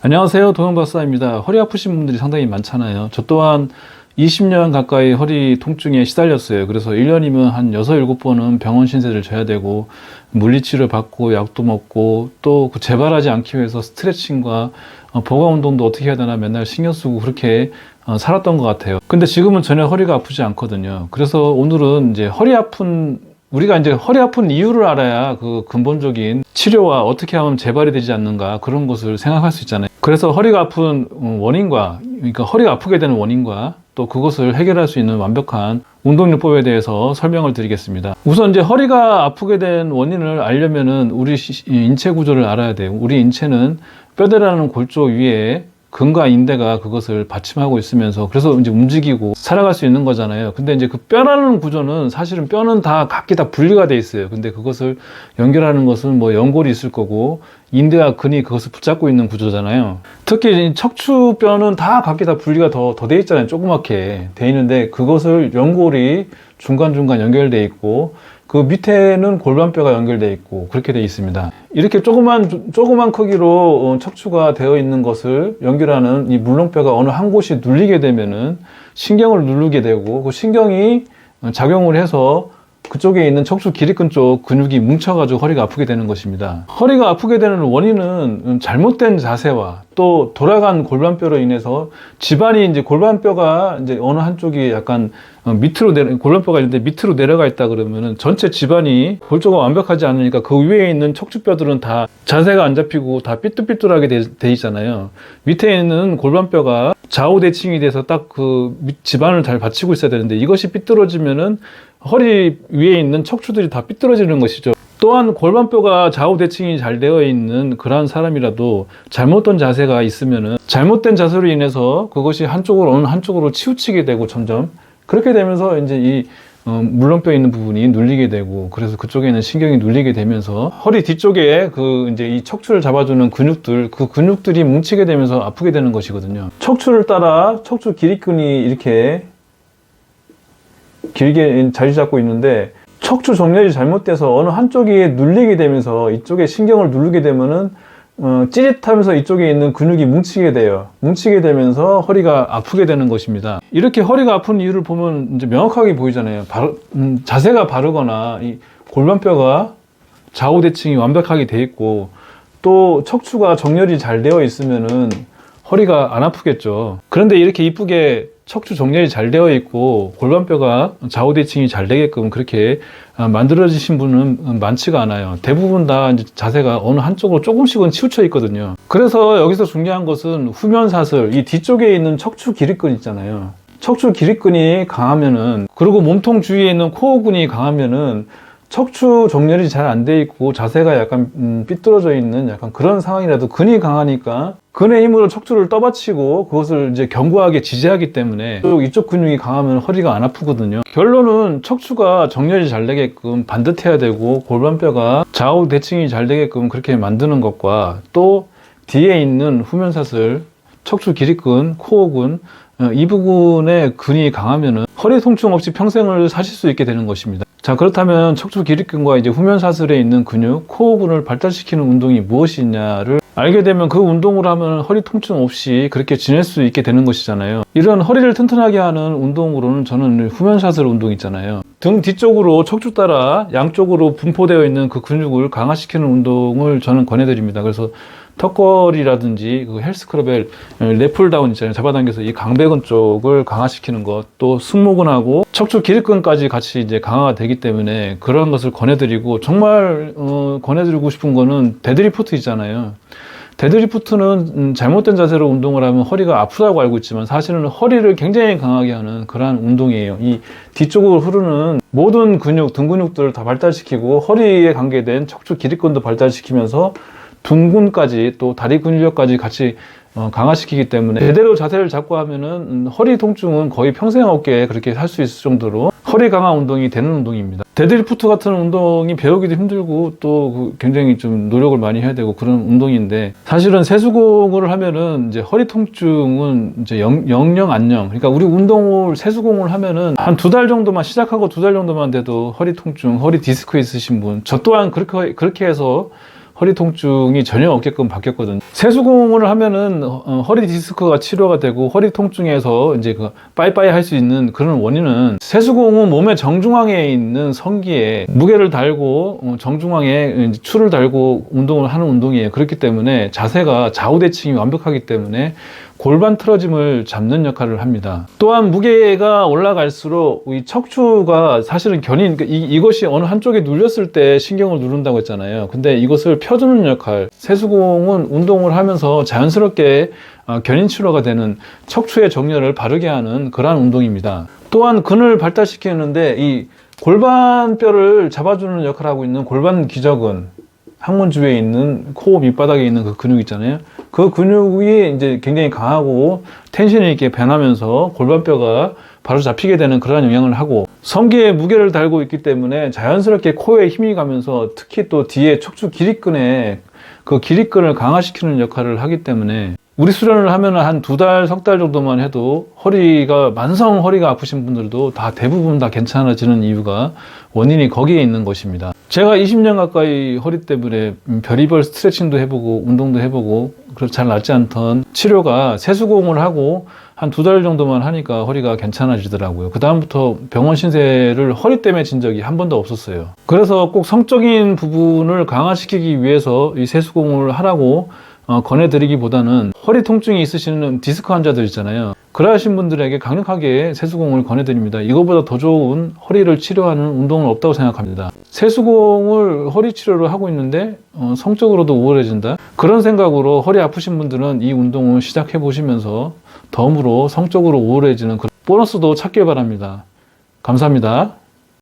안녕하세요. 동영박사입니다. 허리 아프신 분들이 상당히 많잖아요. 저 또한 20년 가까이 허리 통증에 시달렸어요. 그래서 1년이면 한 6, 7번은 병원 신세를 져야 되고, 물리치료 받고, 약도 먹고, 또 그 재발하지 않기 위해서 스트레칭과 보강 운동도 어떻게 해야 되나 맨날 신경 쓰고 그렇게 살았던 것 같아요. 근데 지금은 전혀 허리가 아프지 않거든요. 그래서 오늘은 이제 우리가 이제 허리 아픈 이유를 알아야 그 근본적인 치료와 어떻게 하면 재발이 되지 않는가 그런 것을 생각할 수 있잖아요. 그래서 허리가 아픈 원인과, 그러니까 허리가 아프게 되는 원인과 또 그것을 해결할 수 있는 완벽한 운동요법에 대해서 설명을 드리겠습니다. 우선 이제 허리가 아프게 된 원인을 알려면은 우리 인체 구조를 알아야 돼요. 우리 인체는 뼈대라는 골조 위에 근과 인대가 그것을 받침하고 있으면서 그래서 이제 움직이고 살아갈 수 있는 거잖아요. 근데 이제 그 뼈라는 구조는 사실은 뼈는 다 각기 다 분리가 돼 있어요. 근데 그것을 연결하는 것은 뭐 연골이 있을 거고 인대와 근이 그것을 붙잡고 있는 구조잖아요. 특히 척추뼈는 다 각기 다 분리가 더 돼 있잖아요. 조그맣게 돼 있는데 그것을 연골이 중간중간 연결돼 있고 그 밑에는 골반뼈가 연결되어 있고 그렇게 되어 있습니다. 이렇게 조그만 크기로 척추가 되어 있는 것을 연결하는 이 물렁뼈가 어느 한 곳이 눌리게 되면은 신경을 누르게 되고 그 신경이 작용을 해서 그쪽에 있는 척추 기립근 쪽 근육이 뭉쳐가지고 허리가 아프게 되는 것입니다. 허리가 아프게 되는 원인은 잘못된 자세와 또 돌아간 골반뼈로 인해서 집안이 이제 골반뼈가 이제 어느 한쪽이 약간 골반뼈가 있는데 밑으로 내려가 있다 그러면은 전체 집안이 골조가 완벽하지 않으니까 그 위에 있는 척추뼈들은 다 자세가 안 잡히고 다 삐뚤삐뚤하게 돼 있잖아요. 밑에 있는 골반뼈가 좌우 대칭이 돼서 딱 그 집안을 잘 받치고 있어야 되는데 이것이 삐뚤어지면은 허리 위에 있는 척추들이 다 삐뚤어지는 것이죠. 또한 골반뼈가 좌우 대칭이 잘 되어 있는 그러한 사람이라도 잘못된 자세가 있으면은 잘못된 자세로 인해서 그것이 어느 한쪽으로 치우치게 되고 점점 그렇게 되면서 이제 이 물렁뼈 있는 부분이 눌리게 되고 그래서 그쪽에 있는 신경이 눌리게 되면서 허리 뒤쪽에 이제 이 척추를 잡아주는 그 근육들이 뭉치게 되면서 아프게 되는 것이거든요. 척추를 따라 척추 기립근이 이렇게 길게 자리 잡고 있는데 척추 정렬이 잘못돼서 어느 한쪽이 눌리게 되면서 이쪽에 신경을 누르게 되면은 찌릿하면서 이쪽에 있는 근육이 뭉치게 돼요. 뭉치게 되면서 허리가 아프게 되는 것입니다. 이렇게 허리가 아픈 이유를 보면 이제 명확하게 보이잖아요. 자세가 바르거나 이 골반뼈가 좌우 대칭이 완벽하게 돼 있고 또 척추가 정렬이 잘 되어 있으면은 허리가 안 아프겠죠. 그런데 이렇게 이쁘게 척추 정렬이 잘 되어 있고 골반뼈가 좌우 대칭이 잘 되게끔 그렇게 만들어지신 분은 많지가 않아요. 대부분 다 이제 자세가 어느 한쪽으로 조금씩은 치우쳐 있거든요. 그래서 여기서 중요한 것은 후면사슬, 이 뒤쪽에 있는 척추 기립근 있잖아요. 척추 기립근이 강하면은 그리고 몸통 주위에 있는 코어근이 강하면은 척추 정렬이 잘 안 돼 있고 자세가 약간 삐뚤어져 있는 약간 그런 상황이라도 근이 강하니까 근의 힘으로 척추를 떠받치고 그것을 이제 견고하게 지지하기 때문에 이쪽 근육이 강하면 허리가 안 아프거든요. 결론은 척추가 정렬이 잘 되게끔 반듯해야 되고 골반뼈가 좌우 대칭이 잘 되게끔 그렇게 만드는 것과 또 뒤에 있는 후면사슬, 척추 기립근, 코어근 이 부분의 근이 강하면은 허리 통증 없이 평생을 사실 수 있게 되는 것입니다. 자, 그렇다면 척추 기립근과 이제 후면사슬에 있는 근육, 코어근을 발달시키는 운동이 무엇이 있냐를 알게 되면 그 운동을 하면 허리 통증 없이 그렇게 지낼 수 있게 되는 것이잖아요. 이런 허리를 튼튼하게 하는 운동으로는 저는 후면사슬 운동 있잖아요. 등 뒤쪽으로 척추 따라 양쪽으로 분포되어 있는 그 근육을 강화시키는 운동을 저는 권해드립니다. 그래서 턱걸이라든지 그 헬스클럽의 랩풀다운 있잖아요. 잡아당겨서 이 강배근 쪽을 강화시키는 것, 또 승모근하고 척추 기립근까지 같이 이제 강화가 되기 때문에 그런 것을 권해드리고 정말 권해드리고 싶은 거는 데드리프트 있잖아요. 데드리프트는 잘못된 자세로 운동을 하면 허리가 아프다고 알고 있지만 사실은 허리를 굉장히 강하게 하는 그러한 운동이에요. 이 뒤쪽으로 흐르는 모든 근육, 등 근육들을 다 발달시키고 허리에 관계된 척추 기립근도 발달시키면서 둔근까지 또 다리 근력까지 같이 강화시키기 때문에 제대로 자세를 잡고 하면은 허리 통증은 거의 평생 없게 그렇게 할 수 있을 정도로 허리 강화 운동이 되는 운동입니다. 데드리프트 같은 운동이 배우기도 힘들고 또 굉장히 좀 노력을 많이 해야 되고 그런 운동인데 사실은 세수공을 하면은 이제 허리 통증은 이제 영영 안녕. 그러니까 우리 세수공을 하면은 한 2달 정도만 시작하고 2달 정도만 돼도 허리 통증, 허리 디스크 있으신 분, 저 또한 그렇게 해서 허리 통증이 전혀 없게끔 바뀌었거든요. 세수공을 하면은 허리 디스크가 치료가 되고 허리 통증에서 이제 그 빠이빠이 할 수 있는 그런 원인은, 세수공은 몸의 정중앙에 있는 성기에 무게를 달고 정중앙에 추를 달고 운동을 하는 운동이에요. 그렇기 때문에 자세가 좌우 대칭이 완벽하기 때문에 골반 틀어짐을 잡는 역할을 합니다. 또한 무게가 올라갈수록 이 척추가 사실은 견인, 이것이 어느 한쪽에 눌렸을 때 신경을 누른다고 했잖아요. 근데 이것을 펴주는 역할, 세수공은 운동을 하면서 자연스럽게 견인 치료가 되는, 척추의 정렬을 바르게 하는 그러한 운동입니다. 또한 근을 발달시키는데 이 골반뼈를 잡아주는 역할을 하고 있는 골반 기저근, 항문 주위에 있는 코 밑바닥에 있는 그 근육 있잖아요. 그 근육이 이제 굉장히 강하고 텐션이 있게 변하면서 골반뼈가 바로 잡히게 되는 그러한 영향을 하고, 성기에 무게를 달고 있기 때문에 자연스럽게 코에 힘이 가면서 특히 또 뒤에 척추 기립근에 그 기립근을 강화시키는 역할을 하기 때문에, 우리 수련을 하면 한 2달, 3달 정도만 해도 만성 허리가 아프신 분들도 대부분 다 괜찮아지는 이유가, 원인이 거기에 있는 것입니다. 제가 20년 가까이 허리 때문에 별의별 스트레칭도 해보고 운동도 해보고 그래서 잘 낫지 않던 치료가 세수공을 하고 한 2달 정도만 하니까 허리가 괜찮아지더라고요. 그 다음부터 병원 신세를 허리 때문에 진 적이 한 번도 없었어요. 그래서 꼭 성적인 부분을 강화시키기 위해서 이 세수공을 하라고 권해드리기보다는, 허리 통증이 있으시는 디스크 환자들 있잖아요. 그러하신 분들에게 강력하게 세수공을 권해드립니다. 이거보다 더 좋은 허리를 치료하는 운동은 없다고 생각합니다. 세수공을 허리 치료를 하고 있는데 성적으로도 우월해진다? 그런 생각으로 허리 아프신 분들은 이 운동을 시작해 보시면서 덤으로 성적으로 우월해지는 그런 보너스도 찾길 바랍니다. 감사합니다.